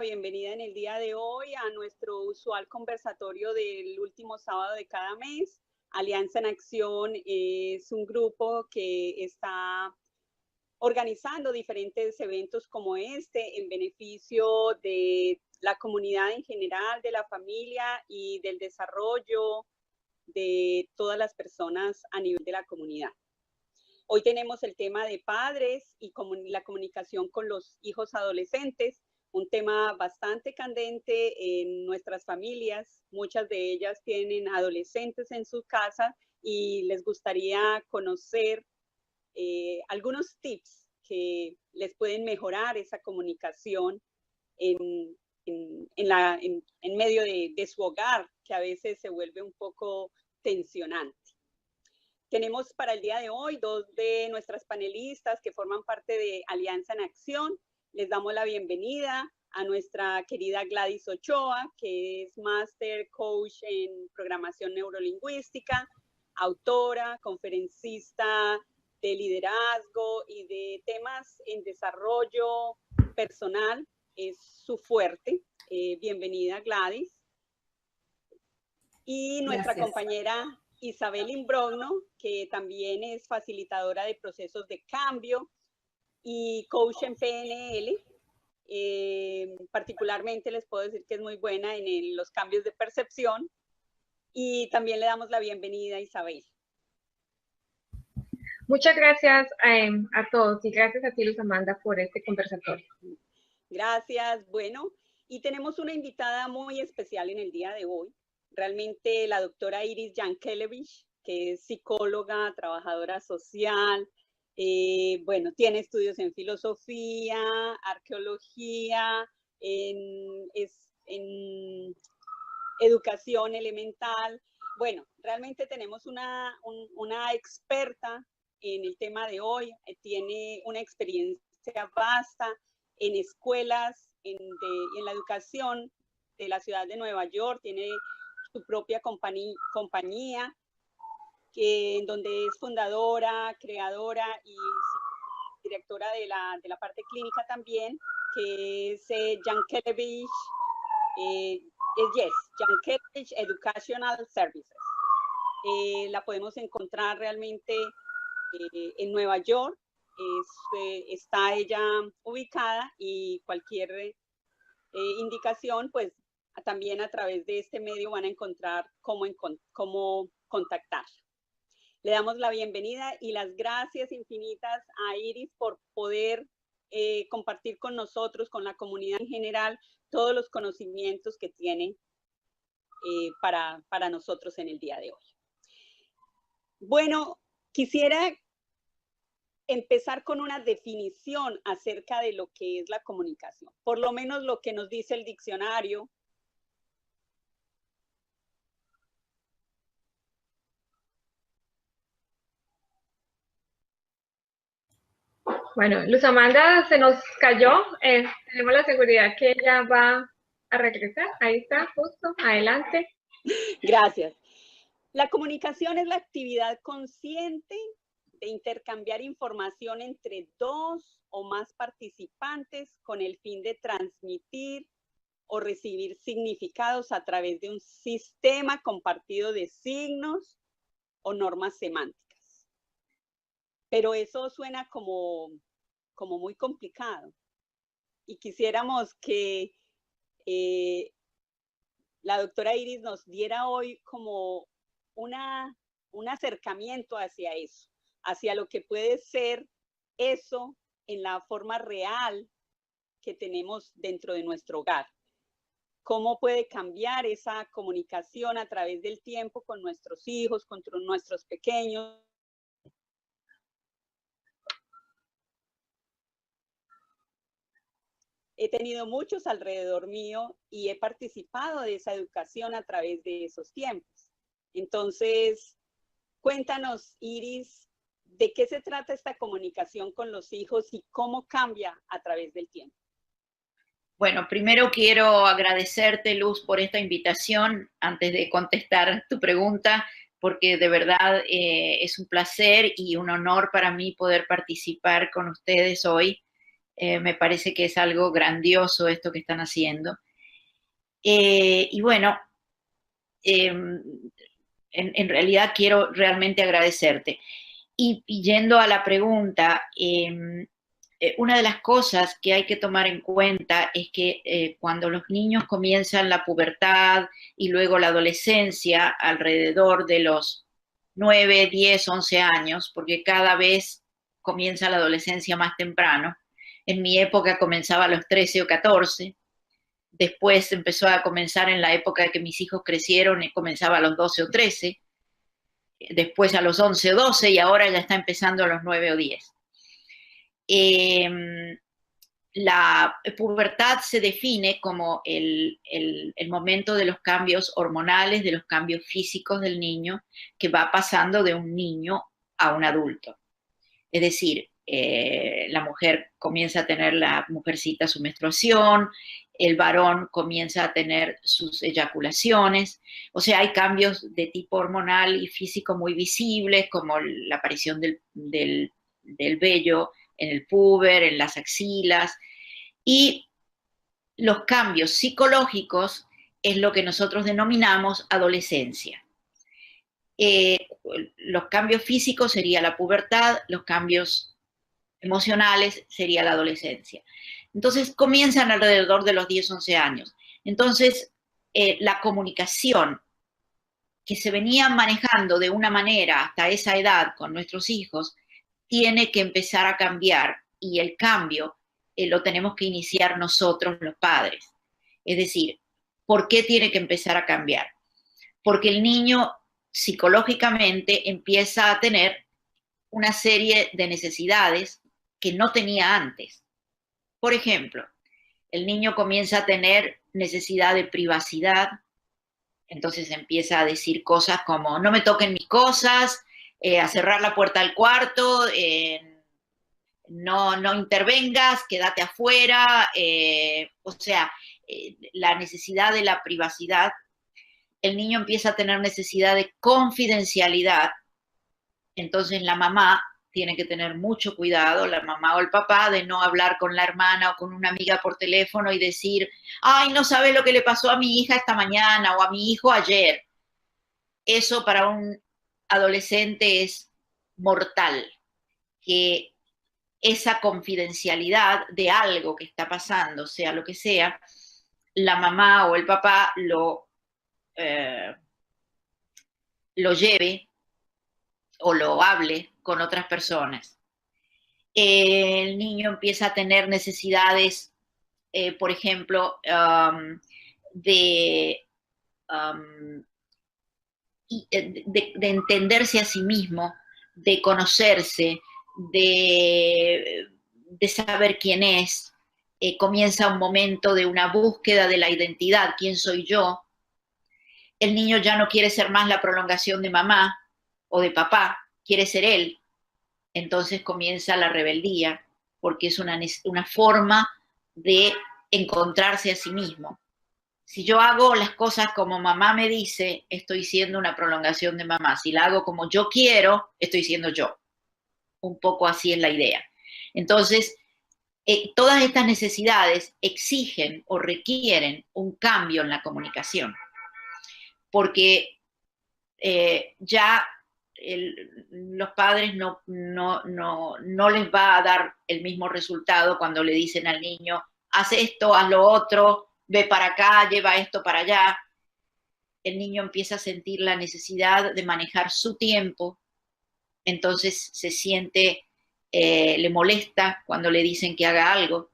bienvenida en el día de hoy a nuestro usual conversatorio del último sábado de cada mes. Alianza en Acción es un grupo que está organizando diferentes eventos como este en beneficio de la comunidad en general, de la familia y del desarrollo de todas las personas a nivel de la comunidad. Hoy tenemos el tema de padres y la comunicación con los hijos adolescentes, un tema bastante candente en nuestras familias. Muchas de ellas tienen adolescentes en su casa y les gustaría conocer algunos tips que les pueden mejorar esa comunicación en medio de su hogar, que a veces se vuelve un poco tensionante. Tenemos para el día de hoy dos de nuestras panelistas que forman parte de Alianza en Acción. Les damos la bienvenida a nuestra querida Gladys Ochoa, que es Master Coach en Programación Neurolingüística, autora, conferencista de liderazgo y de temas en desarrollo personal. Es su fuerte. Bienvenida, Gladys. Y nuestra compañera Isabel Imbrogno, que también es facilitadora de procesos de cambio y coach en PNL. Particularmente les puedo decir que es muy buena en los cambios de percepción. Y también le damos la bienvenida a Isabel. Muchas gracias a todos y gracias a ti, Luz Amanda, por este conversatorio. Gracias. Bueno, y tenemos una invitada muy especial en el día de hoy. Realmente la doctora Iris Yankelevich, que es psicóloga, trabajadora social, bueno, tiene estudios en filosofía, arqueología, en educación elemental. Bueno, realmente tenemos una experta en el tema de hoy, tiene una experiencia vasta en escuelas, en la educación de la ciudad de Nueva York, tiene su propia compañía, en donde es fundadora, creadora y directora de la parte clínica también, que es Yankelevich, Yankelevich Educational Services. La podemos encontrar realmente en Nueva York, está ella ubicada y cualquier indicación, pues también a través de este medio van a encontrar cómo contactar. Le damos la bienvenida y las gracias infinitas a Iris por poder compartir con nosotros, con la comunidad en general, todos los conocimientos que tiene para nosotros en el día de hoy. Bueno, quisiera empezar con una definición acerca de lo que es la comunicación, por lo menos lo que nos dice el diccionario. Bueno, Luz Amanda se nos cayó, tenemos la seguridad que ella va a regresar, ahí está, justo, adelante. Gracias. La comunicación es la actividad consciente de intercambiar información entre dos o más participantes con el fin de transmitir o recibir significados a través de un sistema compartido de signos o normas semánticas. Pero eso suena como muy complicado y quisiéramos que la doctora Iris nos diera hoy como un acercamiento hacia eso, hacia lo que puede ser eso en la forma real que tenemos dentro de nuestro hogar. Cómo puede cambiar esa comunicación a través del tiempo con nuestros hijos, con nuestros pequeños. He tenido muchos alrededor mío y he participado de esa educación a través de esos tiempos. Entonces, cuéntanos, Iris, ¿de qué se trata esta comunicación con los hijos y cómo cambia a través del tiempo? Bueno, primero quiero agradecerte, Luz, por esta invitación antes de contestar tu pregunta, porque de verdad es un placer y un honor para mí poder participar con ustedes hoy. Me parece que es algo grandioso esto que están haciendo. Y bueno, en realidad quiero realmente agradecerte. Y yendo a la pregunta, una de las cosas que hay que tomar en cuenta es que cuando los niños comienzan la pubertad y luego la adolescencia, alrededor de los 9, 10, 11 años, porque cada vez comienza la adolescencia más temprano. En mi época comenzaba a los 13 o 14, después empezó a comenzar en la época de que mis hijos crecieron y comenzaba a los 12 o 13, después a los 11 o 12 y ahora ya está empezando a los 9 o 10. La pubertad se define como el momento de los cambios hormonales, de los cambios físicos del niño, que va pasando de un niño a un adulto. Es decir, la mujer comienza a tener, la mujercita, su menstruación, el varón comienza a tener sus eyaculaciones, o sea, hay cambios de tipo hormonal y físico muy visibles, como la aparición del vello en el púber, en las axilas, y los cambios psicológicos es lo que nosotros denominamos adolescencia. Los cambios físicos sería la pubertad, los cambios emocionales sería la adolescencia. Entonces comienzan alrededor de los 10, 11 años. Entonces la comunicación que se venía manejando de una manera hasta esa edad con nuestros hijos tiene que empezar a cambiar, y el cambio lo tenemos que iniciar nosotros los padres. Es decir, ¿por qué tiene que empezar a cambiar? Porque el niño psicológicamente empieza a tener una serie de necesidades que no tenía antes. Por ejemplo, el niño comienza a tener necesidad de privacidad, entonces empieza a decir cosas como no me toquen mis cosas, a cerrar la puerta del cuarto, no intervengas, quédate afuera, o sea, la necesidad de la privacidad. El niño empieza a tener necesidad de confidencialidad, entonces la mamá tiene que tener mucho cuidado, la mamá o el papá, de no hablar con la hermana o con una amiga por teléfono y decir, ay, no sabe lo que le pasó a mi hija esta mañana o a mi hijo ayer. Eso para un adolescente es mortal, que esa confidencialidad de algo que está pasando, sea lo que sea, la mamá o el papá lo lleve o lo hable con otras personas. El niño empieza a tener necesidades, por ejemplo, de entenderse a sí mismo, de conocerse, de saber quién es. Comienza un momento de una búsqueda de la identidad, quién soy yo. El niño ya no quiere ser más la prolongación de mamá o de papá, quiere ser él. Entonces comienza la rebeldía, porque es una forma de encontrarse a sí mismo. Si yo hago las cosas como mamá me dice, estoy siendo una prolongación de mamá. Si la hago como yo quiero, estoy siendo yo. Un poco así es la idea. Entonces, todas estas necesidades exigen o requieren un cambio en la comunicación, porque ya los padres no les va a dar el mismo resultado cuando le dicen al niño, haz esto, haz lo otro, ve para acá, lleva esto para allá. El niño empieza a sentir la necesidad de manejar su tiempo, entonces se siente, le molesta cuando le dicen que haga algo,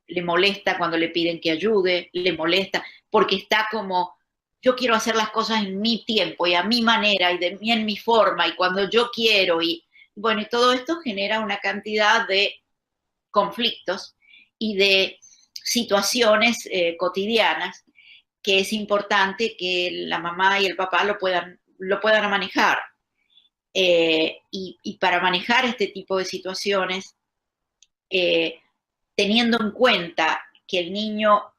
le molesta cuando le piden que ayude, le molesta, porque está como, yo quiero hacer las cosas en mi tiempo y a mi manera y en mi forma y cuando yo quiero. Y bueno, y todo esto genera una cantidad de conflictos y de situaciones cotidianas que es importante que la mamá y el papá lo puedan manejar. Y para manejar este tipo de situaciones, teniendo en cuenta que el niño,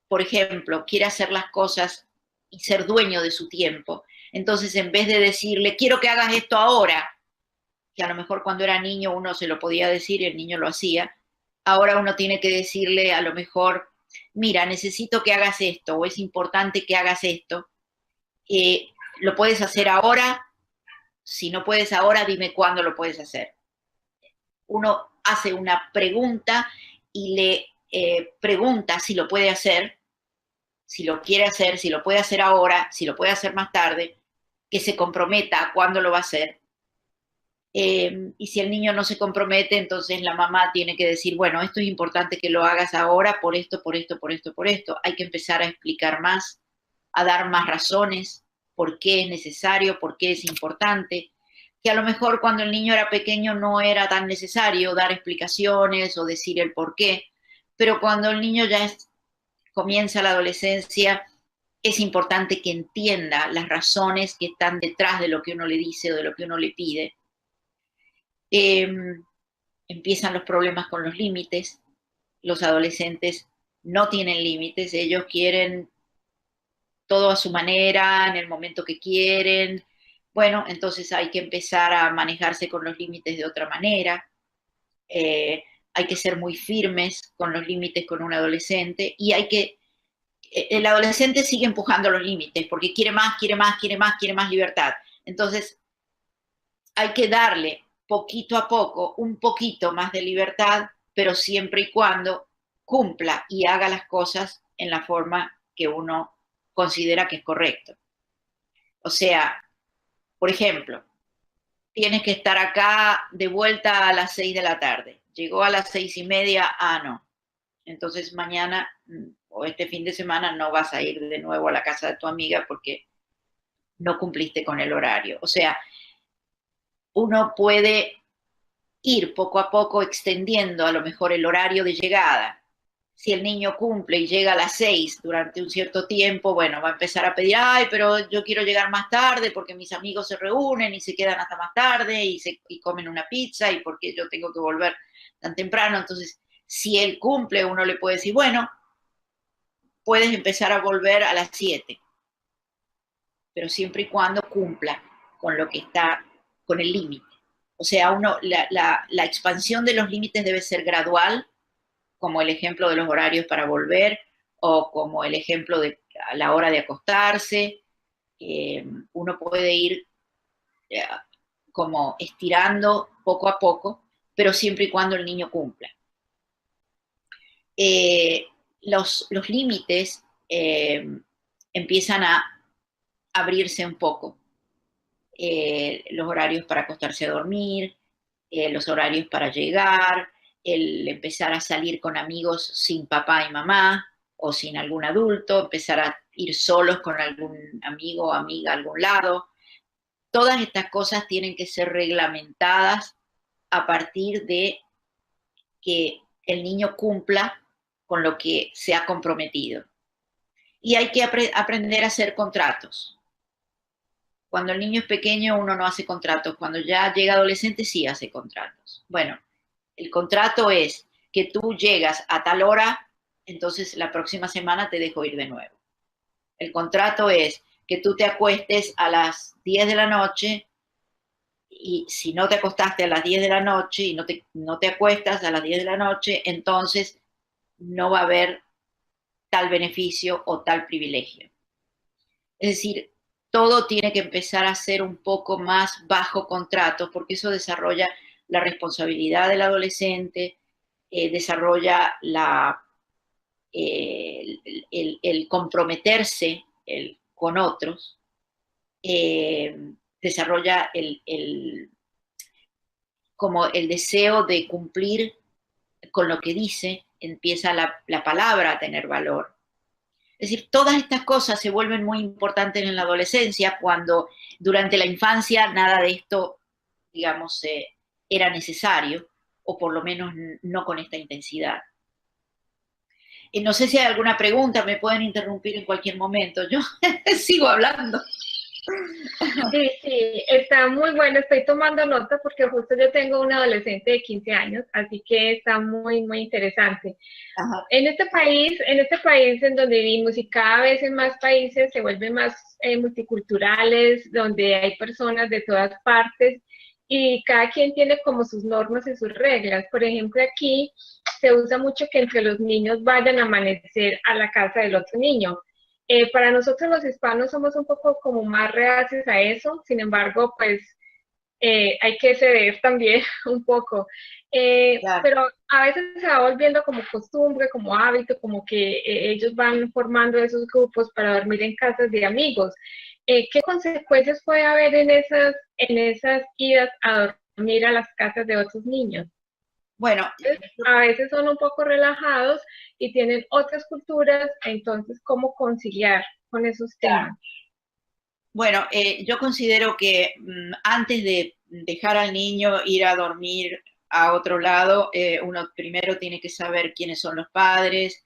por ejemplo, quiere hacer las cosas y ser dueño de su tiempo, entonces en vez de decirle, quiero que hagas esto ahora, que a lo mejor cuando era niño uno se lo podía decir y el niño lo hacía, ahora uno tiene que decirle a lo mejor, mira, necesito que hagas esto, o es importante que hagas esto. ¿Lo puedes hacer ahora? Si no puedes ahora, dime cuándo lo puedes hacer. Uno hace una pregunta y le pregunta si lo puede hacer, si lo quiere hacer, si lo puede hacer ahora, si lo puede hacer más tarde, que se comprometa a cuándo lo va a hacer. Y si el niño no se compromete, entonces la mamá tiene que decir, bueno, esto es importante que lo hagas ahora por esto, por esto, por esto, por esto. Hay que empezar a explicar más, a dar más razones, por qué es necesario, por qué es importante, que a lo mejor cuando el niño era pequeño no era tan necesario dar explicaciones o decir el por qué, pero cuando el niño ya comienza la adolescencia, es importante que entienda las razones que están detrás de lo que uno le dice o de lo que uno le pide. Empiezan los problemas con los límites. Los adolescentes no tienen límites, ellos quieren todo a su manera, en el momento que quieren. Bueno, entonces hay que empezar a manejarse con los límites de otra manera. Hay que ser muy firmes con los límites con un adolescente y el adolescente sigue empujando los límites porque quiere más, quiere más, quiere más, quiere más libertad. Entonces hay que darle poquito a poco un poquito más de libertad, pero siempre y cuando cumpla y haga las cosas en la forma que uno considera que es correcto. O sea, por ejemplo, tienes que estar acá de vuelta a las 6 de la tarde. Llegó a las 6:30, no. Entonces mañana o este fin de semana no vas a ir de nuevo a la casa de tu amiga porque no cumpliste con el horario. O sea, uno puede ir poco a poco extendiendo a lo mejor el horario de llegada. Si el niño cumple y llega a las 6 durante un cierto tiempo, bueno, va a empezar a pedir, ay, pero yo quiero llegar más tarde porque mis amigos se reúnen y se quedan hasta más tarde y comen una pizza y porque yo tengo que volver tan temprano. Entonces, si él cumple, uno le puede decir, bueno, puedes empezar a volver a las 7, pero siempre y cuando cumpla con lo que está, con el límite. O sea, la expansión de los límites debe ser gradual, como el ejemplo de los horarios para volver, o como el ejemplo de a la hora de acostarse. Uno puede ir como estirando poco a poco, pero siempre y cuando el niño cumpla. Los límites empiezan a abrirse un poco. Los horarios para acostarse a dormir, los horarios para llegar, el empezar a salir con amigos sin papá y mamá o sin algún adulto, empezar a ir solos con algún amigo o amiga a algún lado. Todas estas cosas tienen que ser reglamentadas a partir de que el niño cumpla con lo que se ha comprometido. Y hay que aprender a hacer contratos. Cuando el niño es pequeño uno no hace contratos, cuando ya llega adolescente sí hace contratos. Bueno, el contrato es que tú llegas a tal hora, entonces la próxima semana te dejo ir de nuevo. El contrato es que tú te acuestes a las 10 de la noche y si no te acostaste a las 10 de la noche y no te acuestas a las 10 de la noche, entonces no va a haber tal beneficio o tal privilegio. Es decir, todo tiene que empezar a ser un poco más bajo contrato, porque eso desarrolla la responsabilidad del adolescente, desarrolla el comprometerse con otros, desarrolla como el deseo de cumplir con lo que dice, empieza la palabra a tener valor. Es decir, todas estas cosas se vuelven muy importantes en la adolescencia cuando durante la infancia nada de esto, digamos, era necesario, o por lo menos no con esta intensidad. No sé si hay alguna pregunta, me pueden interrumpir en cualquier momento. Yo sigo hablando. Sí, sí, está muy bueno, estoy tomando nota porque justo yo tengo un adolescente de 15 años, así que está muy, muy interesante. Ajá. En este país en donde vivimos y cada vez en más países se vuelven más multiculturales, donde hay personas de todas partes y cada quien tiene como sus normas y sus reglas. Por ejemplo, aquí se usa mucho que entre los niños vayan a amanecer a la casa del otro niño. Para nosotros los hispanos somos un poco como más reacios a eso, sin embargo, pues hay que ceder también un poco. Claro. Pero a veces se va volviendo como costumbre, como hábito, como que ellos van formando esos grupos para dormir en casas de amigos. ¿Qué consecuencias puede haber en esas idas a dormir a las casas de otros niños? Bueno, A veces son un poco relajados y tienen otras culturas, entonces, ¿cómo conciliar con esos temas? bueno, yo considero que antes de dejar al niño ir a dormir a otro lado, uno primero tiene que saber quiénes son los padres,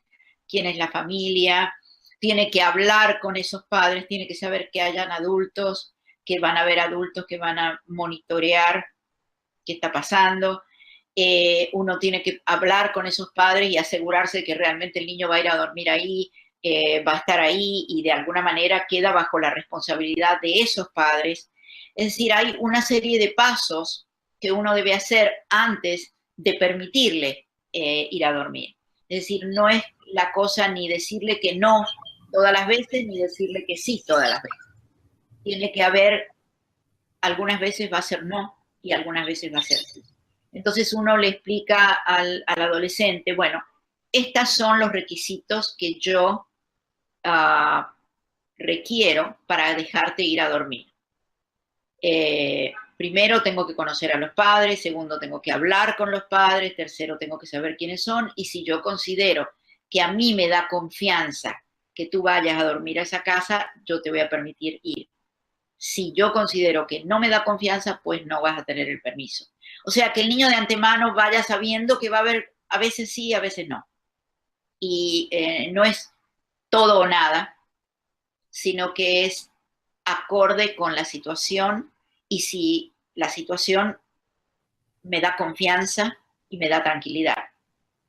quién es la familia, tiene que hablar con esos padres, tiene que saber que hayan adultos, que van a haber adultos que van a monitorear qué está pasando. Uno tiene que hablar con esos padres y asegurarse de que realmente el niño va a ir a dormir ahí, va a estar ahí y de alguna manera queda bajo la responsabilidad de esos padres. Es decir, hay una serie de pasos que uno debe hacer antes de permitirle ir a dormir. Es decir, no es la cosa ni decirle que no todas las veces, ni decirle que sí todas las veces. Tiene que haber, algunas veces va a ser no y algunas veces va a ser sí. Entonces uno le explica al adolescente, bueno, estos son los requisitos que yo requiero para dejarte ir a dormir. Primero tengo que conocer a los padres, segundo tengo que hablar con los padres, tercero tengo que saber quiénes son, y si yo considero que a mí me da confianza que tú vayas a dormir a esa casa, yo te voy a permitir ir. Si yo considero que no me da confianza, pues no vas a tener el permiso. O sea, que el niño de antemano vaya sabiendo que va a haber, a veces sí, a veces no. Y no es todo o nada, sino que es acorde con la situación y si la situación me da confianza y me da tranquilidad,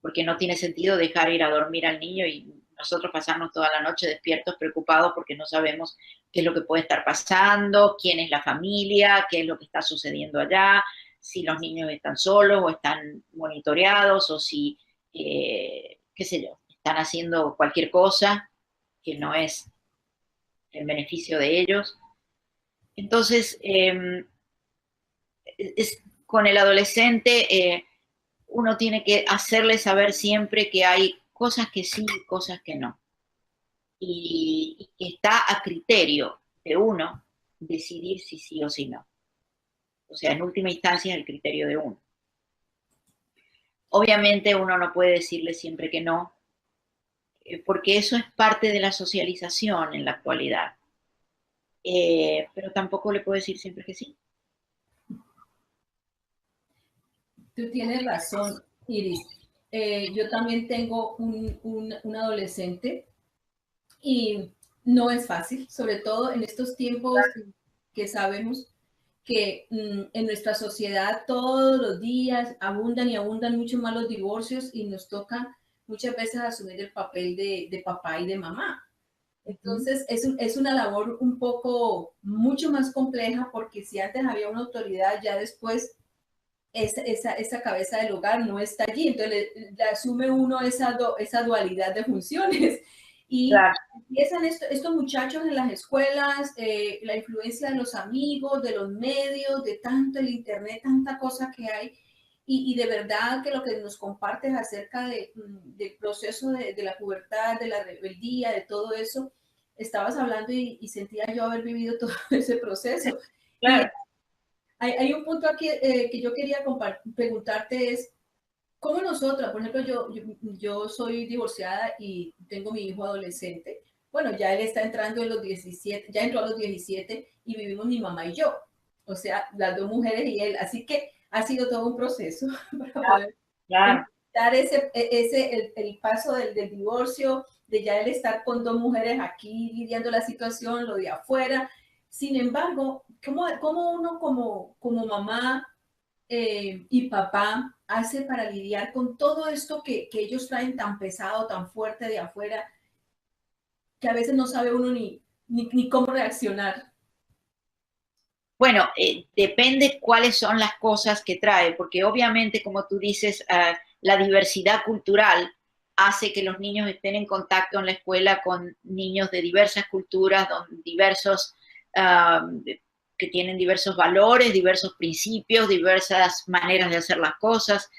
porque no tiene sentido dejar ir a dormir al niño y nosotros pasarnos toda la noche despiertos, preocupados porque no sabemos qué es lo que puede estar pasando, quién es la familia, qué es lo que está sucediendo allá, si los niños están solos o están monitoreados o si, qué sé yo, están haciendo cualquier cosa que no es en beneficio de ellos. Entonces, con el adolescente uno tiene que hacerle saber siempre que hay cosas que sí y cosas que no. Y que está a criterio de uno decidir si sí o si no. O sea, en última instancia es el criterio de uno. Obviamente uno no puede decirle siempre que no, porque eso es parte de la socialización en la actualidad. Pero tampoco le puedo decir siempre que sí. Tú tienes razón, Iris. Yo también tengo un adolescente y no es fácil, sobre todo en estos tiempos que sabemos que en nuestra sociedad todos los días abundan y abundan mucho más los divorcios y nos toca muchas veces asumir el papel de papá y de mamá. Entonces es una labor un poco mucho más compleja porque si antes había una autoridad, ya después esa cabeza del hogar no está allí, entonces le asume uno esa dualidad de funciones. Y claro, empiezan estos muchachos en las escuelas, la influencia de los amigos, de los medios, de tanto el internet, tanta cosa que hay, y de verdad que lo que nos compartes acerca del proceso de la pubertad, de la rebeldía, de todo eso, estabas hablando y sentía yo haber vivido todo ese proceso. Claro. Hay un punto aquí que yo quería preguntarte es, ¿cómo nosotras, por ejemplo, yo soy divorciada y tengo mi hijo adolescente? Bueno, ya él está entrando en los 17, ya entró a los 17 y vivimos mi mamá y yo. O sea, las dos mujeres y él. Así que ha sido todo un proceso para poder dar el paso del divorcio, de ya él estar con dos mujeres aquí lidiando la situación, lo de afuera. Sin embargo, ¿cómo uno como mamá y papá hace para lidiar con todo esto que ellos traen tan pesado, tan fuerte de afuera, que a veces no sabe uno ni cómo reaccionar? Bueno, depende cuáles son las cosas que trae, porque obviamente, como tú dices, la diversidad cultural hace que los niños estén en contacto en la escuela con niños de diversas culturas, diversos, que tienen diversos valores, diversos principios, diversas maneras de hacer las cosas.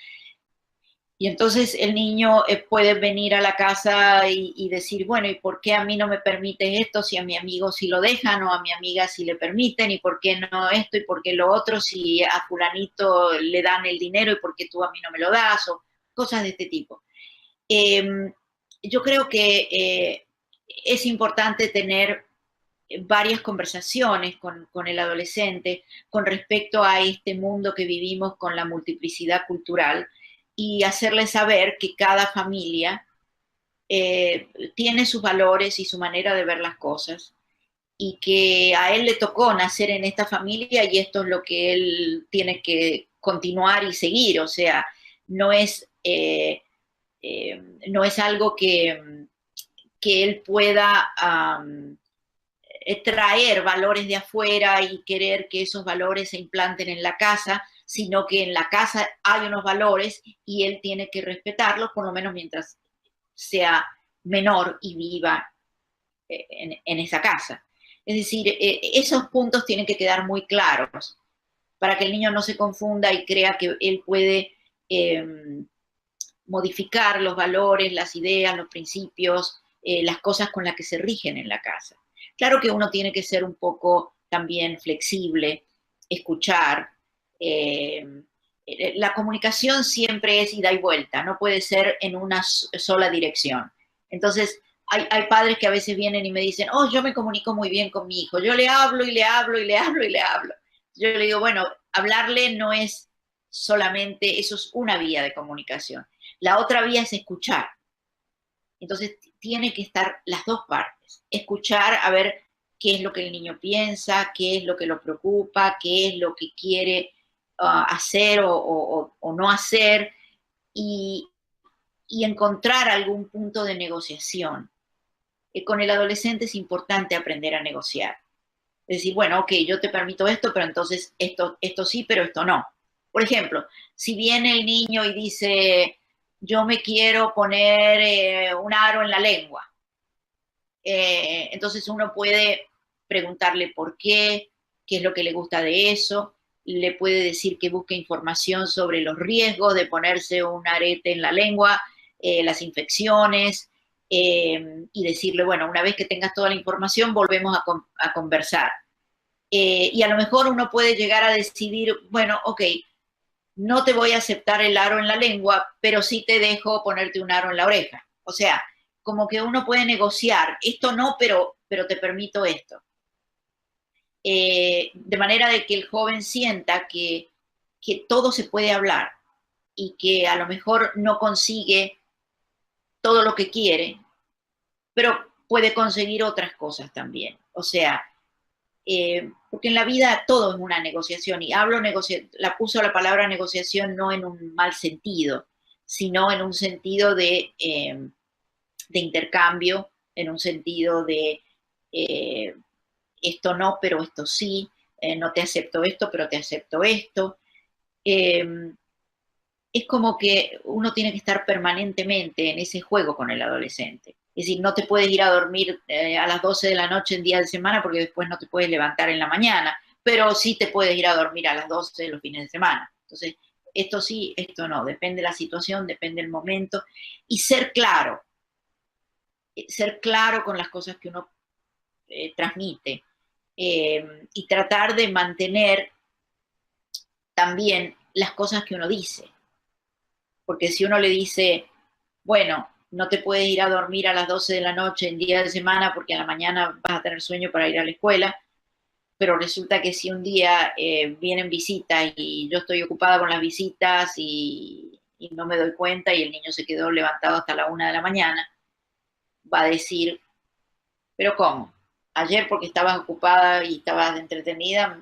Y entonces el niño puede venir a la casa y decir, bueno, ¿y por qué a mí no me permites esto si a mi amigo sí lo dejan o a mi amiga sí le permiten? ¿Y por qué no esto y por qué lo otro si a fulanito le dan el dinero y por qué tú a mí no me lo das? O cosas de este tipo. Yo creo que es importante tener varias conversaciones con el adolescente con respecto a este mundo que vivimos con la multiplicidad cultural y hacerle saber que cada familia tiene sus valores y su manera de ver las cosas y que a él le tocó nacer en esta familia y esto es lo que él tiene que continuar y seguir, o sea, no es, no es algo que él pueda traer valores de afuera y querer que esos valores se implanten en la casa, sino que en la casa hay unos valores y él tiene que respetarlos, por lo menos mientras sea menor y viva en esa casa. Es decir, esos puntos tienen que quedar muy claros para que el niño no se confunda y crea que él puede modificar los valores, las ideas, los principios, las cosas con las que se rigen en la casa. Claro que uno tiene que ser un poco también flexible, escuchar. La comunicación siempre es ida y vuelta, no puede ser en una sola dirección. Entonces, hay padres que a veces vienen y me dicen, oh, yo me comunico muy bien con mi hijo, yo le hablo y le hablo y le hablo y le hablo. Yo le digo, bueno, hablarle no es solamente, eso es una vía de comunicación. La otra vía es escuchar. Entonces, tiene que estar las dos partes. Escuchar a ver qué es lo que el niño piensa, qué es lo que lo preocupa, qué es lo que quiere hacer o no hacer y encontrar algún punto de negociación. Con el adolescente es importante aprender a negociar. Es decir, bueno, ok, yo te permito esto, pero entonces esto sí, pero esto no. Por ejemplo, si viene el niño y dice, yo me quiero poner un aro en la lengua, entonces uno puede preguntarle por qué es lo que le gusta de eso, le puede decir que busque información sobre los riesgos de ponerse un arete en la lengua, las infecciones, y decirle, bueno, una vez que tengas toda la información, volvemos a conversar. Y a lo mejor uno puede llegar a decidir, bueno, ok, no te voy a aceptar el aro en la lengua, pero sí te dejo ponerte un aro en la oreja. O sea, como que uno puede negociar, esto no, pero te permito esto. De manera de que el joven sienta que todo se puede hablar y que a lo mejor no consigue todo lo que quiere, pero puede conseguir otras cosas también. O sea, porque en la vida todo es una negociación, y uso la palabra negociación no en un mal sentido, sino en un sentido de intercambio, en un sentido de esto no, pero esto sí, no te acepto esto, pero te acepto esto. Es como que uno tiene que estar permanentemente en ese juego con el adolescente. Es decir, no te puedes ir a dormir a las 12 de la noche en día de semana porque después no te puedes levantar en la mañana, pero sí te puedes ir a dormir a las 12 los fines de semana. Entonces, esto sí, esto no, depende de la situación, depende del momento, y ser claro con las cosas que uno transmite, y tratar de mantener también las cosas que uno dice. Porque si uno le dice, bueno, no te puedes ir a dormir a las 12 de la noche en día de semana porque a la mañana vas a tener sueño para ir a la escuela, pero resulta que si un día vienen visitas y yo estoy ocupada con las visitas y no me doy cuenta y el niño se quedó levantado hasta la 1 de la mañana, va a decir, ¿pero cómo? Ayer porque estabas ocupada y estabas entretenida,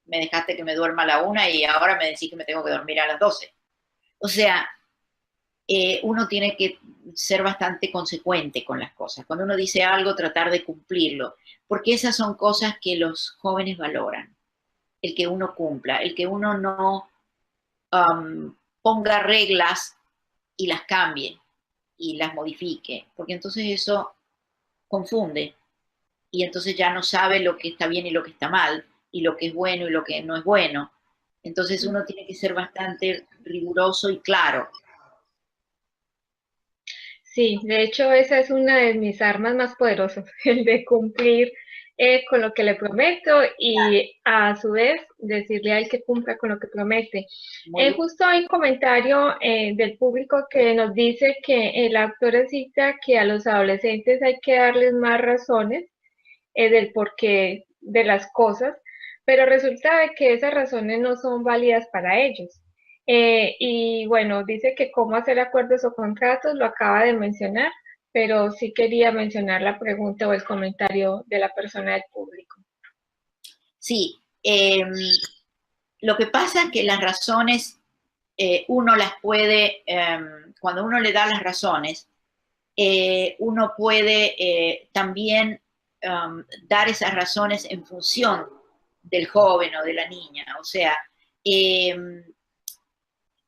me dejaste que me duerma a la 1 y ahora me decís que me tengo que dormir a las 12. O sea, uno tiene que ser bastante consecuente con las cosas. Cuando uno dice algo, tratar de cumplirlo, porque esas son cosas que los jóvenes valoran. el que uno cumpla, el que uno no ponga reglas y las cambie y las modifique, porque entonces eso confunde y entonces ya no sabe lo que está bien y lo que está mal, y lo que es bueno y lo que no es bueno. Entonces uno tiene que ser bastante riguroso y claro. Sí, de hecho esa es una de mis armas más poderosas, el de cumplir con lo que le prometo y a su vez decirle a él que cumpla con lo que promete. Justo hay un comentario del público que nos dice que la autora cita que a los adolescentes hay que darles más razones del porqué de las cosas, pero resulta de que esas razones no son válidas para ellos. Y bueno, dice que cómo hacer acuerdos o contratos, lo acaba de mencionar, pero sí quería mencionar la pregunta o el comentario de la persona del público. Sí, lo que pasa es que las razones, uno las puede, cuando uno le da las razones, uno puede también dar esas razones en función del joven o de la niña. O sea,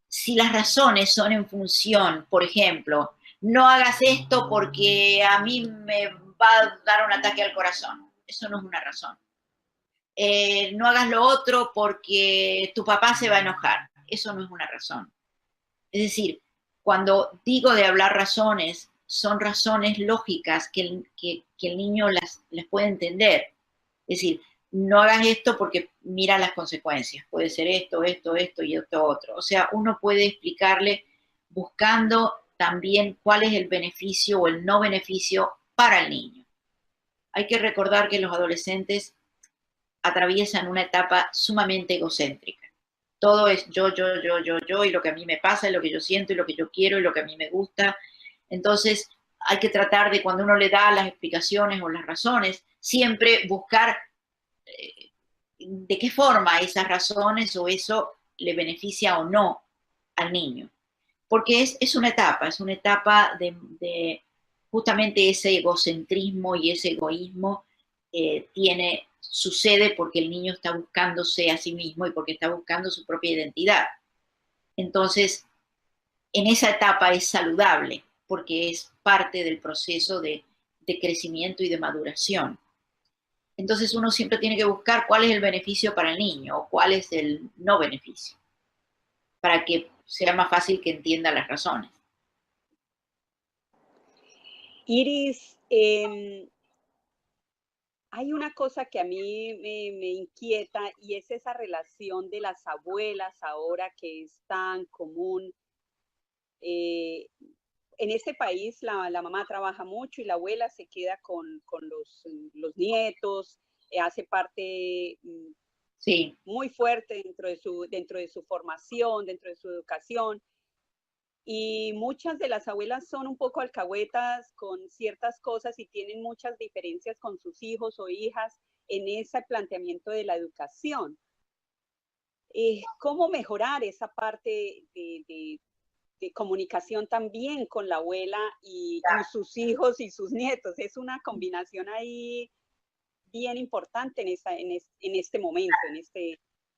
si las razones son en función, por ejemplo, no hagas esto porque a mí me va a dar un ataque al corazón. Eso no es una razón. No hagas lo otro porque tu papá se va a enojar. Eso no es una razón. Es decir, cuando digo de hablar razones, son razones lógicas que el niño las puede entender. Es decir, no hagas esto porque mira las consecuencias. Puede ser esto, esto, esto y esto otro. O sea, uno puede explicarle buscando también cuál es el beneficio o el no beneficio para el niño. Hay que recordar que los adolescentes atraviesan una etapa sumamente egocéntrica. Todo es yo, y lo que a mí me pasa, y lo que yo siento, y lo que yo quiero, y lo que a mí me gusta. Entonces, hay que tratar de, cuando uno le da las explicaciones o las razones, siempre buscar de qué forma esas razones o eso le beneficia o no al niño. Porque es una etapa de justamente ese egocentrismo y ese egoísmo sucede porque el niño está buscándose a sí mismo y porque está buscando su propia identidad. Entonces, en esa etapa es saludable porque es parte del proceso de crecimiento y de maduración. Entonces uno siempre tiene que buscar cuál es el beneficio para el niño o cuál es el no beneficio, para que sea más fácil que entienda las razones. Iris, hay una cosa que a mí me inquieta y es esa relación de las abuelas ahora que es tan común. En este país la mamá trabaja mucho y la abuela se queda con los nietos, hace parte sí, muy fuerte dentro de su formación, dentro de su educación. Y muchas de las abuelas son un poco alcahuetas con ciertas cosas y tienen muchas diferencias con sus hijos o hijas en ese planteamiento de la educación. ¿Cómo mejorar esa parte de comunicación también con la abuela y sus hijos y sus nietos? Es una combinación ahí bien importante en este momento,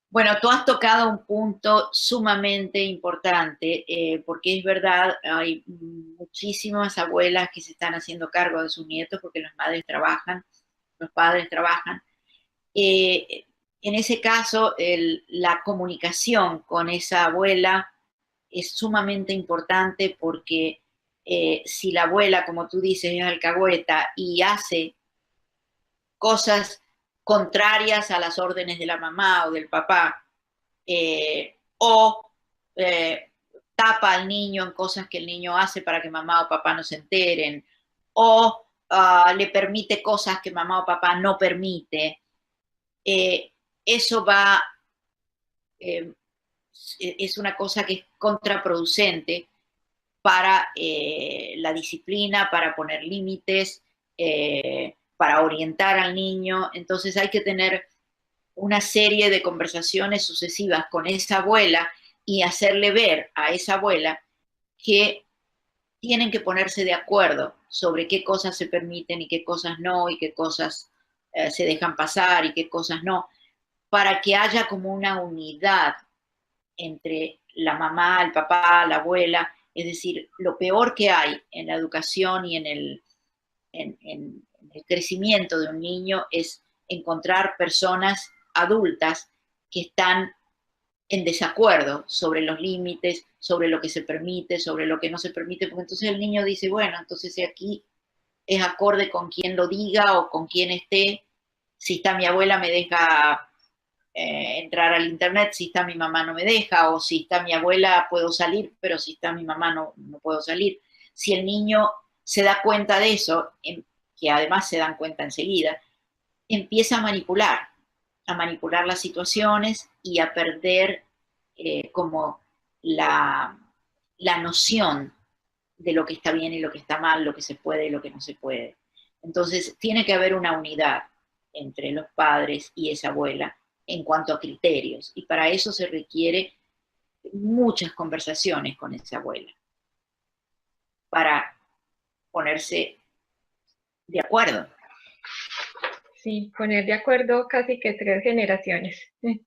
Bueno, tú has tocado un punto sumamente importante, porque es verdad, hay muchísimas abuelas que se están haciendo cargo de sus nietos porque las madres trabajan, los padres trabajan. En ese caso, la comunicación con esa abuela es sumamente importante porque si la abuela, como tú dices, es alcahueta y hace cosas contrarias a las órdenes de la mamá o del papá, tapa al niño en cosas que el niño hace para que mamá o papá no se enteren, o le permite cosas que mamá o papá no permite, eso va, es una cosa que es contraproducente para la disciplina, para poner límites, para orientar al niño. Entonces hay que tener una serie de conversaciones sucesivas con esa abuela y hacerle ver a esa abuela que tienen que ponerse de acuerdo sobre qué cosas se permiten y qué cosas no, y qué cosas se dejan pasar y qué cosas no. para que haya como una unidad entre la mamá, el papá, la abuela. Es decir, lo peor que hay en la educación y en el crecimiento de un niño es encontrar personas adultas que están en desacuerdo sobre los límites, sobre lo que se permite, sobre lo que no se permite, porque entonces el niño dice, bueno, entonces si aquí es acorde con quien lo diga o con quien esté, si está mi abuela me deja entrar al internet, si está mi mamá no me deja, o si está mi abuela puedo salir, pero si está mi mamá no puedo salir. Si el niño se da cuenta de eso, que además se dan cuenta enseguida, empieza a manipular las situaciones y a perder como la noción de lo que está bien y lo que está mal, lo que se puede y lo que no se puede. Entonces, tiene que haber una unidad entre los padres y esa abuela en cuanto a criterios, y para eso se requiere muchas conversaciones con esa abuela, para ponerse de acuerdo. Sí, poner de acuerdo casi que 3 generaciones. Sí.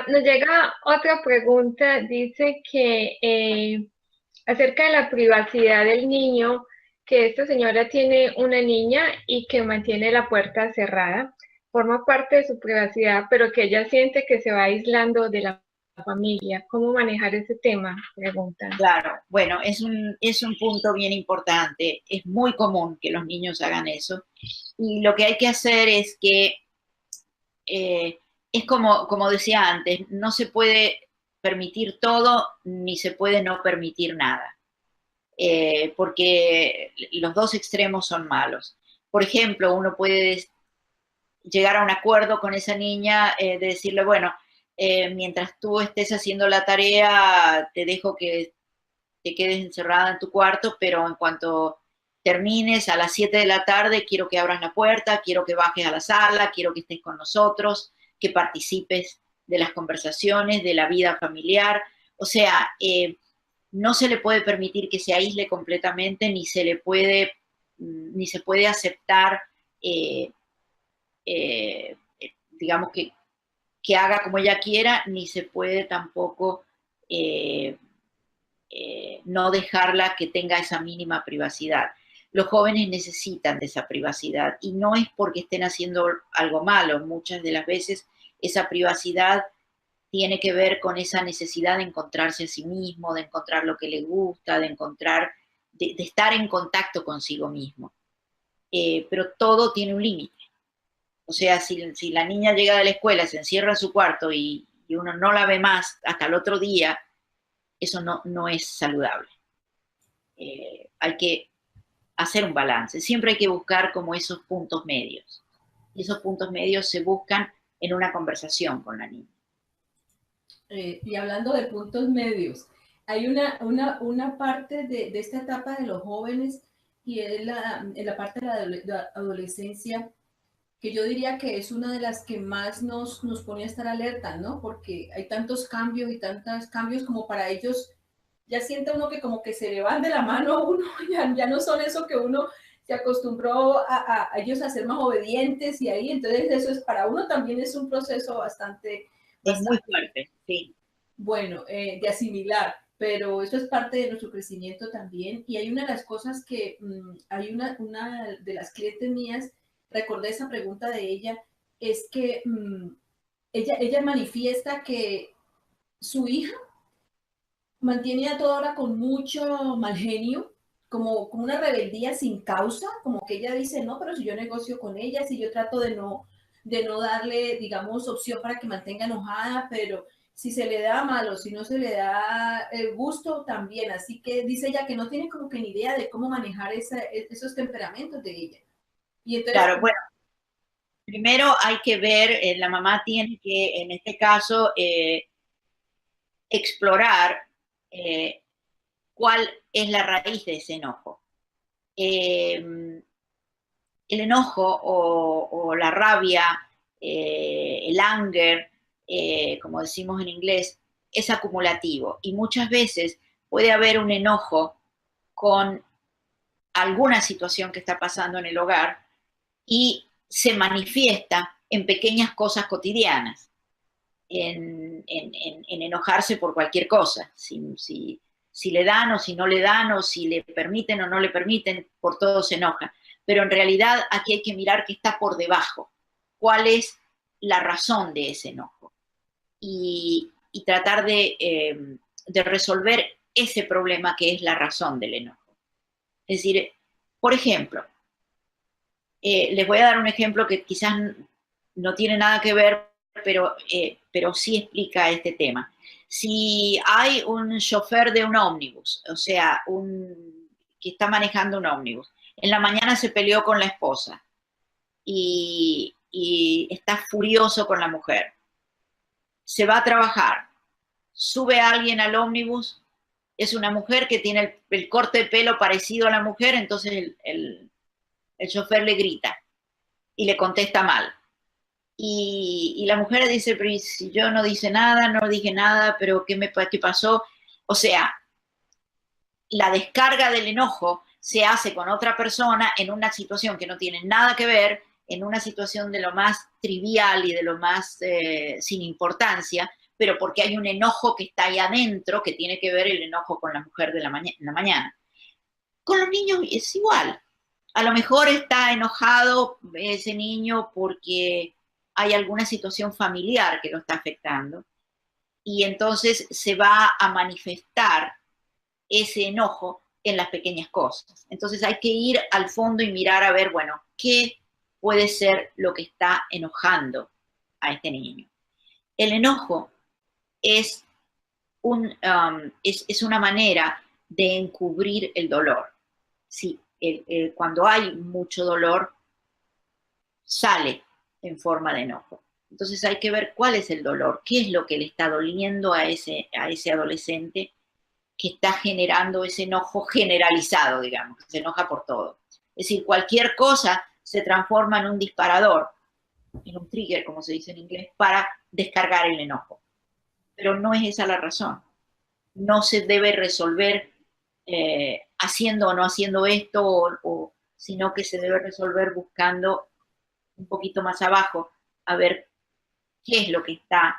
Nos llega otra pregunta, dice que acerca de la privacidad del niño, que esta señora tiene una niña y que mantiene la puerta cerrada, forma parte de su privacidad, pero que ella siente que se va aislando de la familia. ¿Cómo manejar ese tema? Preguntan. Claro, bueno, es un punto bien importante. Es muy común que los niños hagan eso. Y lo que hay que hacer es que, es como decía antes, no se puede permitir todo, ni se puede no permitir nada. Porque los dos extremos son malos. Por ejemplo, uno puede llegar a un acuerdo con esa niña, de decirle, bueno, mientras tú estés haciendo la tarea, te dejo que te quedes encerrada en tu cuarto, pero en cuanto termines a las 7 de la tarde, quiero que abras la puerta, quiero que bajes a la sala, quiero que estés con nosotros, que participes de las conversaciones, de la vida familiar. O sea, no se le puede permitir que se aísle completamente, ni se puede aceptar, digamos, que haga como ella quiera, ni se puede tampoco no dejarla que tenga esa mínima privacidad. Los jóvenes necesitan de esa privacidad y no es porque estén haciendo algo malo. Muchas de las veces esa privacidad tiene que ver con esa necesidad de encontrarse a sí mismo, de encontrar lo que le gusta, de estar en contacto consigo mismo. Pero todo tiene un límite. O sea, si la niña llega de la escuela, se encierra en su cuarto y uno no la ve más hasta el otro día, eso no es saludable. Hay que hacer un balance. Siempre hay que buscar como esos puntos medios. Y esos puntos medios se buscan en una conversación con la niña. Y hablando de puntos medios, hay una parte de esta etapa de los jóvenes y es la parte de la adolescencia, que yo diría que es una de las que más nos pone a estar alerta, ¿no? Porque hay tantos cambios y tantos cambios como para ellos, ya siente uno que como que se le van de la mano a uno, ya no son eso que uno se acostumbró a ellos a ser más obedientes y ahí, entonces eso es para uno también es un proceso bastante muy fuerte, sí. Bueno, de asimilar, pero eso es parte de nuestro crecimiento también. Y hay una de las cosas que, hay una de las clientes mías, recordé esa pregunta de ella, es que ella manifiesta que su hija mantiene a toda hora con mucho mal genio, como una rebeldía sin causa, como que ella dice, no, pero si yo negocio con ella, si yo trato de no darle, digamos, opción para que mantenga enojada, pero si se le da malo, si no se le da el gusto, también. Así que dice ella que no tiene como que ni idea de cómo manejar esos temperamentos de ella. Y entonces, claro, bueno, primero hay que ver, la mamá tiene que, en este caso, explorar cuál es la raíz de ese enojo. El enojo o la rabia, el anger, como decimos en inglés, es acumulativo y muchas veces puede haber un enojo con alguna situación que está pasando en el hogar y se manifiesta en pequeñas cosas cotidianas. en enojarse por cualquier cosa, si le dan o si no le dan, o si le permiten o no le permiten, por todo se enoja. Pero en realidad aquí hay que mirar qué está por debajo, cuál es la razón de ese enojo, y tratar de resolver ese problema que es la razón del enojo. Es decir, por ejemplo, les voy a dar un ejemplo que quizás no tiene nada que ver, pero sí explica este tema. Si hay un chofer de un ómnibus, o sea, que está manejando un ómnibus, en la mañana se peleó con la esposa y está furioso con la mujer, se va a trabajar, sube a alguien al ómnibus, es una mujer que tiene el corte de pelo parecido a la mujer, entonces el chofer le grita y le contesta mal. Y la mujer dice, pero si yo no dije nada, pero ¿qué pasó? O sea, la descarga del enojo se hace con otra persona en una situación que no tiene nada que ver, en una situación de lo más trivial y de lo más sin importancia, pero porque hay un enojo que está ahí adentro, que tiene que ver el enojo con la mujer de la mañana. Con los niños es igual. A lo mejor está enojado ese niño porque hay alguna situación familiar que lo está afectando, y entonces se va a manifestar ese enojo en las pequeñas cosas. Entonces hay que ir al fondo y mirar a ver, bueno, ¿qué puede ser lo que está enojando a este niño? El enojo es una manera de encubrir el dolor. Sí, cuando hay mucho dolor, sale en forma de enojo. Entonces hay que ver cuál es el dolor, qué es lo que le está doliendo a ese adolescente que está generando ese enojo generalizado, digamos, que se enoja por todo. Es decir, cualquier cosa se transforma en un disparador, en un trigger, como se dice en inglés, para descargar el enojo. Pero no es esa la razón. No se debe resolver haciendo o no haciendo esto, sino que se debe resolver buscando un poquito más abajo a ver qué es lo que está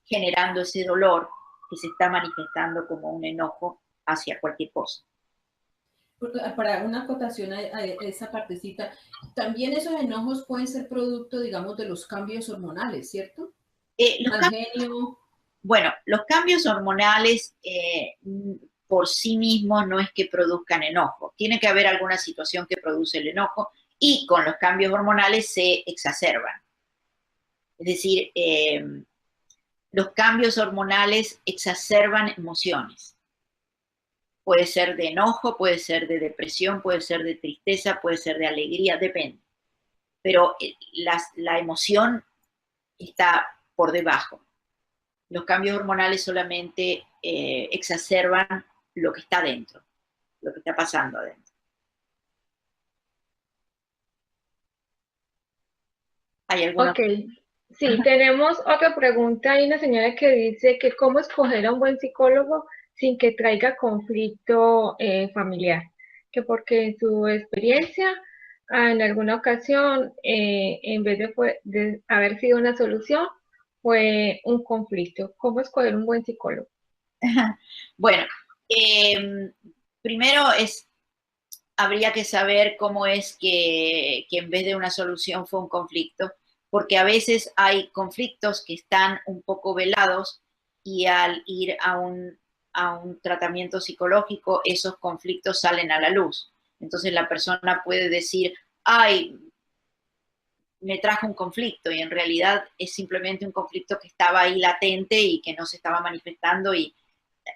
generando ese dolor que se está manifestando como un enojo hacia cualquier cosa. Para una acotación a esa partecita, también esos enojos pueden ser producto, digamos, de los cambios hormonales, ¿cierto? Bueno, los cambios hormonales por sí mismos no es que produzcan enojo. Tiene que haber alguna situación que produce el enojo, y con los cambios hormonales se exacerban. Es decir, los cambios hormonales exacerban emociones. Puede ser de enojo, puede ser de depresión, puede ser de tristeza, puede ser de alegría, depende. Pero la emoción está por debajo. Los cambios hormonales solamente exacerban lo que está dentro, lo que está pasando adentro. ¿Hay alguna? Ok, sí, tenemos otra pregunta. Hay una señora que dice que cómo escoger a un buen psicólogo sin que traiga conflicto familiar, que porque en su experiencia en alguna ocasión, en vez de haber sido una solución, fue un conflicto. ¿Cómo escoger un buen psicólogo? Bueno, primero habría que saber cómo es que en vez de una solución fue un conflicto, porque a veces hay conflictos que están un poco velados, y al ir a un tratamiento psicológico, esos conflictos salen a la luz. Entonces la persona puede decir, ay, me trajo un conflicto, y en realidad es simplemente un conflicto que estaba ahí latente y que no se estaba manifestando, y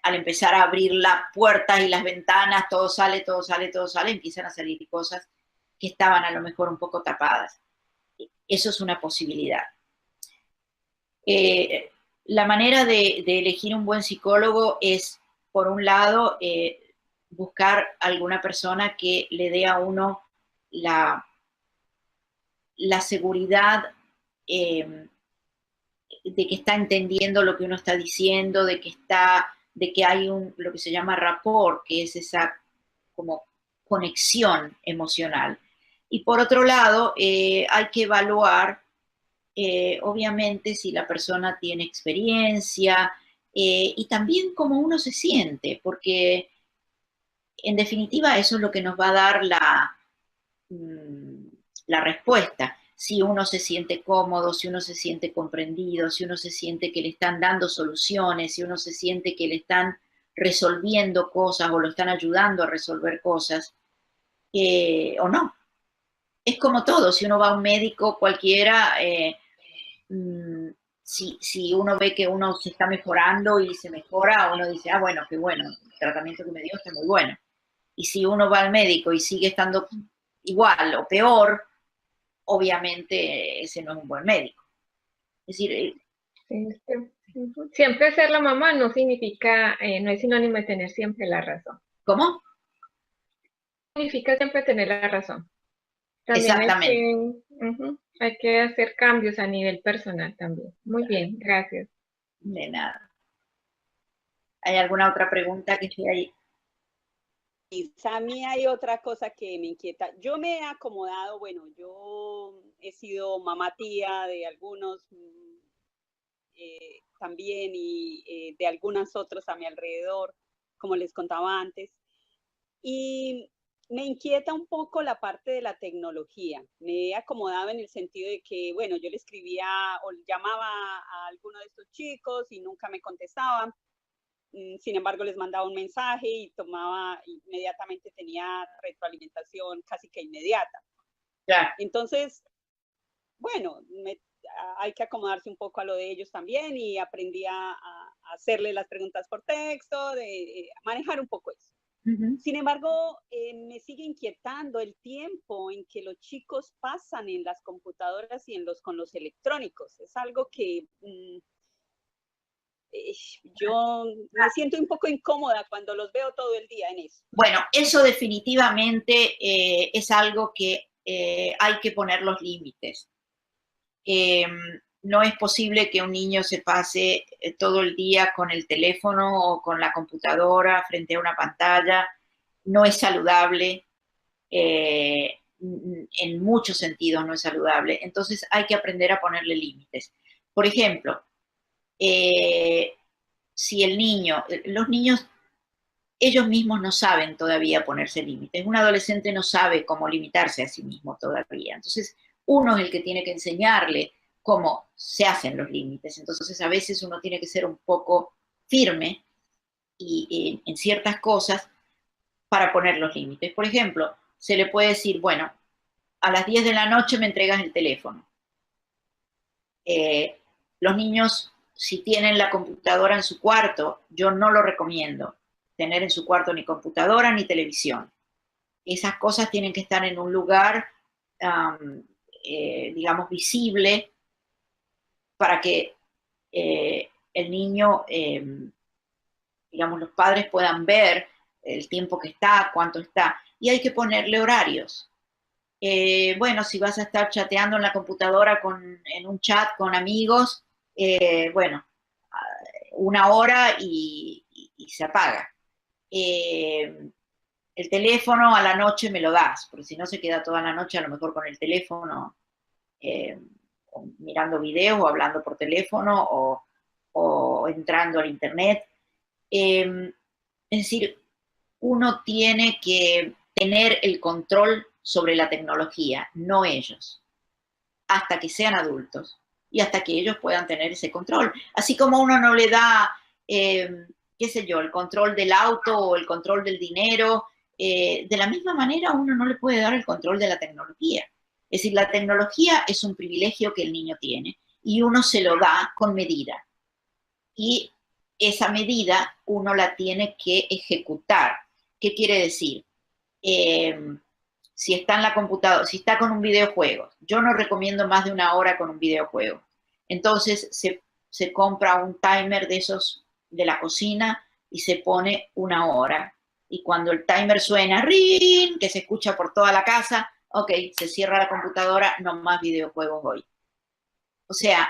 al empezar a abrir las puertas y las ventanas, todo sale, empiezan a salir cosas que estaban a lo mejor un poco tapadas. Eso es una posibilidad. La manera de elegir un buen psicólogo es, por un lado, buscar alguna persona que le dé a uno la seguridad de que está entendiendo lo que uno está diciendo, de que hay lo que se llama rapport, que es esa como conexión emocional. Y por otro lado, hay que evaluar obviamente si la persona tiene experiencia y también cómo uno se siente, porque en definitiva eso es lo que nos va a dar la respuesta. Si uno se siente cómodo, si uno se siente comprendido, si uno se siente que le están dando soluciones, si uno se siente que le están resolviendo cosas o lo están ayudando a resolver cosas, o no. Es como todo, si uno va a un médico cualquiera, si uno ve que uno se está mejorando y se mejora, uno dice, ah, bueno, qué bueno, el tratamiento que me dio está muy bueno. Y si uno va al médico y sigue estando igual o peor, obviamente ese no es un buen médico. Es decir, siempre ser la mamá no significa, no es sinónimo de tener siempre la razón. ¿cómo? Significa siempre tener la razón. También exactamente. Hay que hacer cambios a nivel personal también. Muy bien, gracias. De nada. ¿Hay alguna otra pregunta que esté ahí? A mí hay otra cosa que me inquieta. Yo me he acomodado, bueno, yo he sido mamá tía de algunos también y de algunas otras a mi alrededor, como les contaba antes. Y me inquieta un poco la parte de la tecnología. Me he acomodado en el sentido de que, bueno, yo le escribía o llamaba a alguno de estos chicos y nunca me contestaban. Sin embargo, les mandaba un mensaje y inmediatamente tenía retroalimentación casi que inmediata. Claro. Entonces, bueno, hay que acomodarse un poco a lo de ellos también y aprendí a hacerle las preguntas por texto, de manejar un poco eso. Sin embargo, me sigue inquietando el tiempo en que los chicos pasan en las computadoras y con los electrónicos. Es algo que yo me siento un poco incómoda cuando los veo todo el día en eso. Bueno, eso definitivamente es algo que hay que poner los límites. No es posible que un niño se pase todo el día con el teléfono o con la computadora frente a una pantalla. No es saludable, en muchos sentidos no es saludable. Entonces hay que aprender a ponerle límites. Por ejemplo, si el niño, los niños, ellos mismos no saben todavía ponerse límites. Un adolescente no sabe cómo limitarse a sí mismo todavía. Entonces, uno es el que tiene que enseñarle cómo se hacen los límites. Entonces, a veces uno tiene que ser un poco firme y en ciertas cosas para poner los límites. Por ejemplo, se le puede decir, bueno, a las 10 de la noche me entregas el teléfono. Los niños, si tienen la computadora en su cuarto, yo no lo recomiendo tener en su cuarto ni computadora ni televisión. Esas cosas tienen que estar en un lugar, digamos, visible para que el niño, digamos, los padres puedan ver el tiempo que está, cuánto está. Y hay que ponerle horarios. Bueno, si vas a estar chateando en la computadora en un chat con amigos, bueno, 1 hora y se apaga. El teléfono a la noche me lo das, porque si no se queda toda la noche a lo mejor con el teléfono mirando videos o hablando por teléfono o entrando al internet. Es decir, uno tiene que tener el control sobre la tecnología, no ellos, hasta que sean adultos y hasta que ellos puedan tener ese control. Así como uno no le da, qué sé yo, el control del auto o el control del dinero, de la misma manera uno no le puede dar el control de la tecnología. Es decir, la tecnología es un privilegio que el niño tiene y uno se lo da con medida. Y esa medida uno la tiene que ejecutar. ¿Qué quiere decir? Si está en la computadora, si está con un videojuego, yo no recomiendo más de 1 hora con un videojuego. Entonces se compra un timer de esos de la cocina y se pone 1 hora. Y cuando el timer suena, ¡rin!, que se escucha por toda la casa, ok, se cierra la computadora, no más videojuegos hoy. O sea,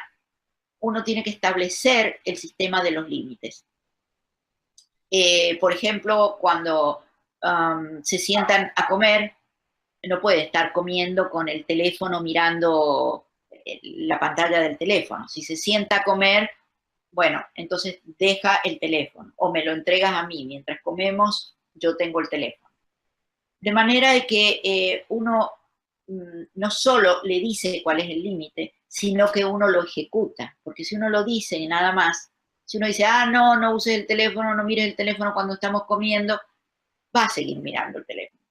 uno tiene que establecer el sistema de los límites. Por ejemplo, cuando se sientan a comer, no puede estar comiendo con el teléfono mirando la pantalla del teléfono. Si se sienta a comer, bueno, entonces deja el teléfono o me lo entregas a mí. Mientras comemos, yo tengo el teléfono. De manera de que uno no solo le dice cuál es el límite, sino que uno lo ejecuta. Porque si uno lo dice y nada más, si uno dice, no, no uses el teléfono, no mires el teléfono cuando estamos comiendo, va a seguir mirando el teléfono.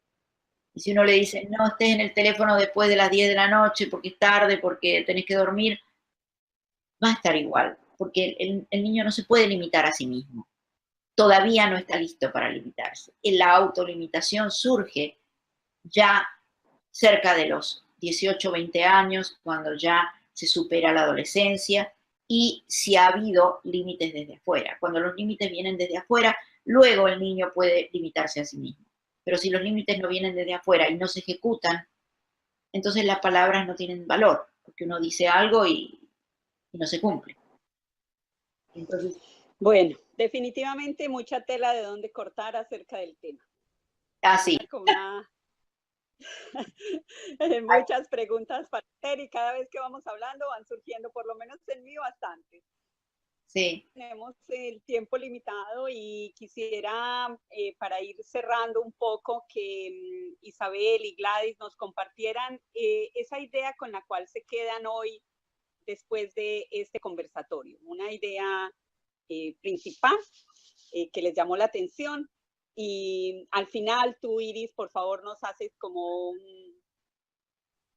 Y si uno le dice, no estés en el teléfono después de las 10 de la noche porque es tarde, porque tenés que dormir, va a estar igual, porque el niño no se puede limitar a sí mismo. Todavía no está listo para limitarse. La autolimitación surge ya cerca de los 18, 20 años, cuando ya se supera la adolescencia, y si ha habido límites desde afuera. Cuando los límites vienen desde afuera, luego el niño puede limitarse a sí mismo. Pero si los límites no vienen desde afuera y no se ejecutan, entonces las palabras no tienen valor, porque uno dice algo y no se cumple. Entonces, bueno, definitivamente mucha tela de dónde cortar acerca del tema. Así. Muchas preguntas para hacer y cada vez que vamos hablando van surgiendo, por lo menos en mí, bastantes. Sí. Tenemos el tiempo limitado y quisiera, para ir cerrando un poco, que Isabel y Gladys nos compartieran esa idea con la cual se quedan hoy después de este conversatorio. Una idea principal que les llamó la atención. Y al final tú, Iris, por favor nos haces como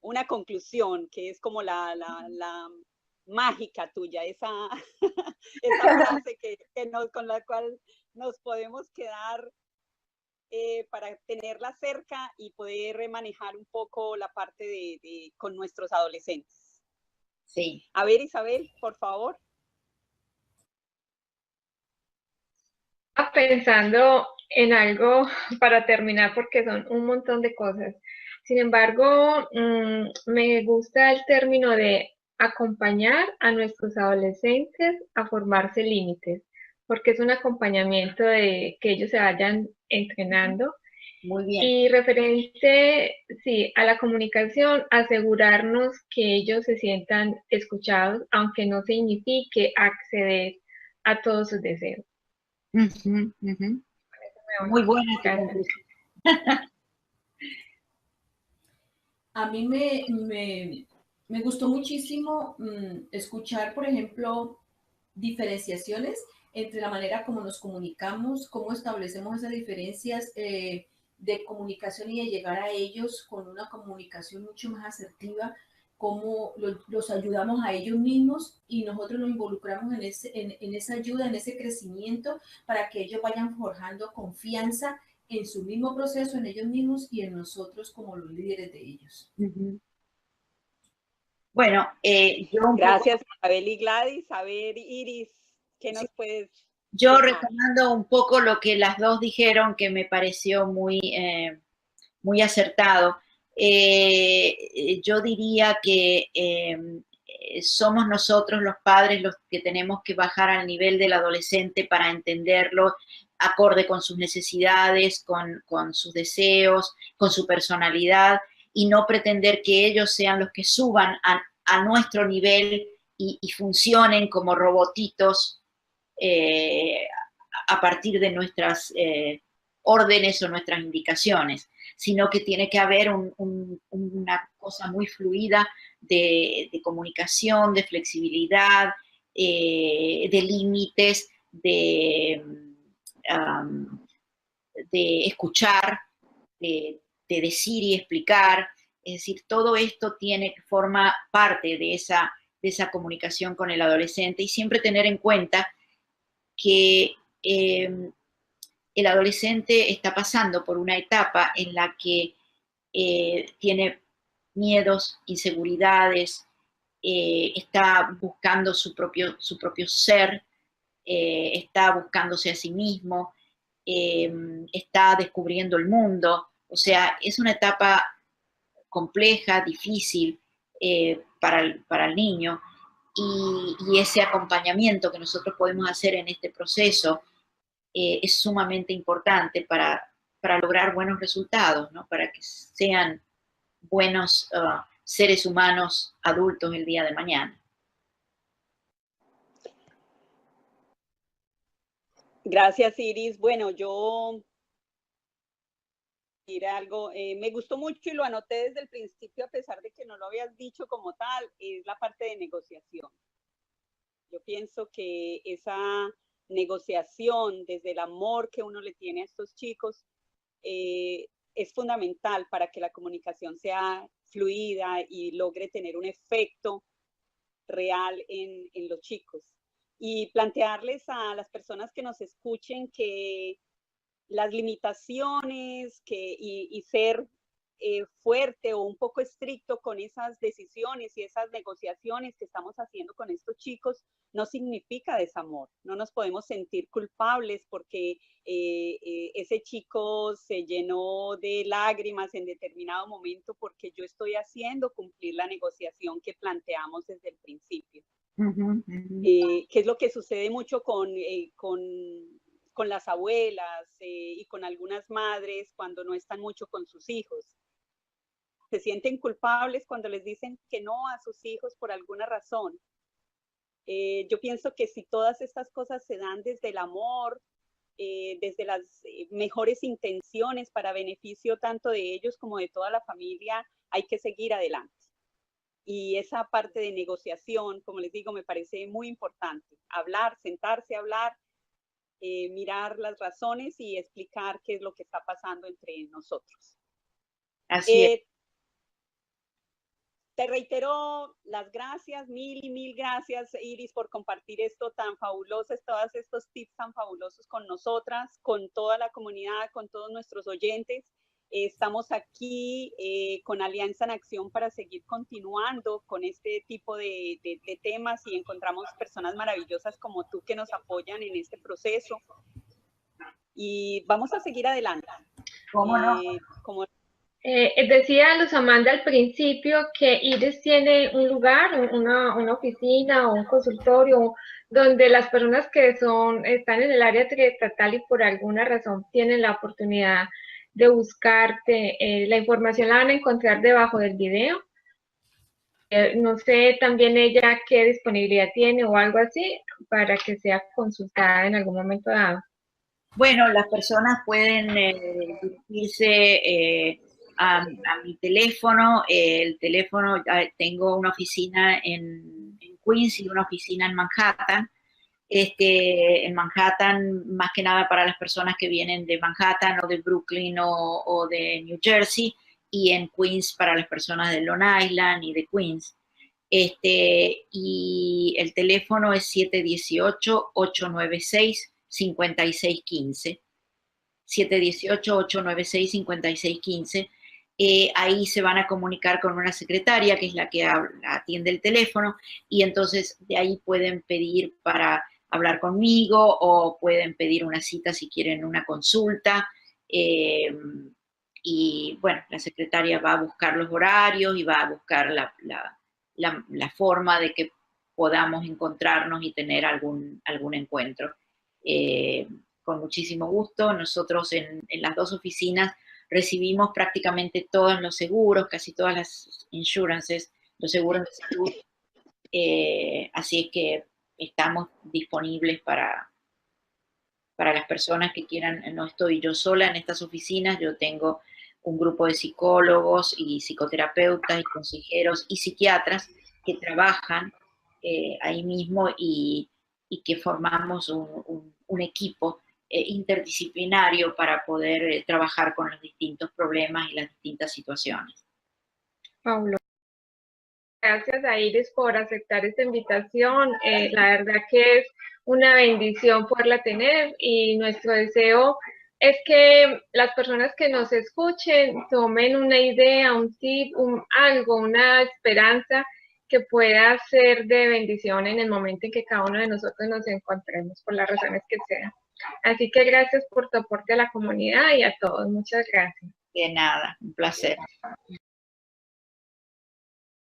una conclusión, que es como la mágica tuya, esa frase con la cual nos podemos quedar para tenerla cerca y poder manejar un poco la parte con nuestros adolescentes. Sí. A ver, Isabel, por favor. Pensando en algo para terminar, porque son un montón de cosas. Sin embargo, me gusta el término de acompañar a nuestros adolescentes a formarse límites, porque es un acompañamiento de que ellos se vayan entrenando. Muy bien. Y referente, sí, a la comunicación, asegurarnos que ellos se sientan escuchados, aunque no signifique acceder a todos sus deseos. Muy buena tu conclusión. A mí me gustó muchísimo escuchar, por ejemplo, diferenciaciones entre la manera como nos comunicamos, cómo establecemos esas diferencias de comunicación y de llegar a ellos con una comunicación mucho más asertiva, cómo los ayudamos a ellos mismos y nosotros nos involucramos en esa ayuda, en ese crecimiento, para que ellos vayan forjando confianza en su mismo proceso, en ellos mismos y en nosotros como los líderes de ellos. Bueno, gracias, Isabel y Gladys. A ver, Iris, ¿qué nos puedes yo retomando un poco lo que las dos dijeron, que me pareció muy acertado. Yo diría que somos nosotros los padres los que tenemos que bajar al nivel del adolescente para entenderlo acorde con sus necesidades, con sus deseos, con su personalidad, y no pretender que ellos sean los que suban a nuestro nivel y funcionen como robotitos a partir de nuestras órdenes o nuestras indicaciones, sino que tiene que haber una cosa muy fluida de comunicación, de flexibilidad, de límites, de escuchar, de decir y explicar. Es decir, todo esto forma parte de esa comunicación con el adolescente, y siempre tener en cuenta que el adolescente está pasando por una etapa en la que tiene miedos, inseguridades, está buscando su propio ser, está buscándose a sí mismo, está descubriendo el mundo. O sea, es una etapa compleja, difícil para el niño, y ese acompañamiento que nosotros podemos hacer en este proceso es sumamente importante para lograr buenos resultados, ¿no? Para que sean buenos seres humanos adultos el día de mañana. Gracias, Iris. Bueno, yo algo, me gustó mucho y lo anoté desde el principio, a pesar de que no lo habías dicho como tal, es la parte de negociación. Yo pienso que esa negociación desde el amor que uno le tiene a estos chicos es fundamental para que la comunicación sea fluida y logre tener un efecto real en los chicos. Y plantearles a las personas que nos escuchen que las limitaciones y ser fuerte o un poco estricto con esas decisiones y esas negociaciones que estamos haciendo con estos chicos no significa desamor. No nos podemos sentir culpables porque ese chico se llenó de lágrimas en determinado momento porque yo estoy haciendo cumplir la negociación que planteamos desde el principio. Que es lo que sucede mucho con las abuelas y con algunas madres cuando no están mucho con sus hijos. Se sienten culpables cuando les dicen que no a sus hijos por alguna razón. Yo pienso que si todas estas cosas se dan desde el amor, desde las mejores intenciones para beneficio tanto de ellos como de toda la familia, hay que seguir adelante. Y esa parte de negociación, como les digo, me parece muy importante. Hablar, sentarse a hablar, mirar las razones y explicar qué es lo que está pasando entre nosotros. Así es. Te reitero las gracias, mil y mil gracias, Iris, por compartir esto tan fabuloso, todos estos tips tan fabulosos con nosotras, con toda la comunidad, con todos nuestros oyentes. Estamos aquí con Alianza en Acción para seguir continuando con este tipo de temas y encontramos personas maravillosas como tú que nos apoyan en este proceso. Y vamos a seguir adelante. ¿Cómo no? Decía Luz Amanda al principio que Iris tiene un lugar, una oficina o un consultorio donde las personas que están en el área triestatal y por alguna razón tienen la oportunidad de buscarte, la información la van a encontrar debajo del video. No sé también ella qué disponibilidad tiene o algo así para que sea consultada en algún momento dado. Bueno, las personas pueden dirigirse a mi teléfono. El teléfono, tengo una oficina en Queens y una oficina en Manhattan. En Manhattan, más que nada para las personas que vienen de Manhattan o de Brooklyn o de New Jersey, y en Queens para las personas de Long Island y de Queens. Y el teléfono es 718-896-5615. 718-896-5615. Ahí se van a comunicar con una secretaria, que es la que atiende el teléfono, y entonces de ahí pueden pedir para hablar conmigo o pueden pedir una cita si quieren una consulta. Y bueno, la secretaria va a buscar los horarios y va a buscar la forma de que podamos encontrarnos y tener algún encuentro. Con muchísimo gusto. Nosotros en las dos oficinas recibimos prácticamente todos los seguros, casi todas las insurances, los seguros de salud. Así es que estamos disponibles para las personas que quieran. No estoy yo sola en estas oficinas, yo tengo un grupo de psicólogos y psicoterapeutas y consejeros y psiquiatras que trabajan ahí mismo y que formamos un equipo interdisciplinario para poder trabajar con los distintos problemas y las distintas situaciones. Paulo, gracias a Iris por aceptar esta invitación. La verdad que es una bendición poderla tener y nuestro deseo es que las personas que nos escuchen tomen una idea, un tip, algo, una esperanza que pueda ser de bendición en el momento en que cada uno de nosotros nos encontremos, por las razones que sean. Así que gracias por tu aporte a la comunidad y a todos. Muchas gracias. De nada, un placer.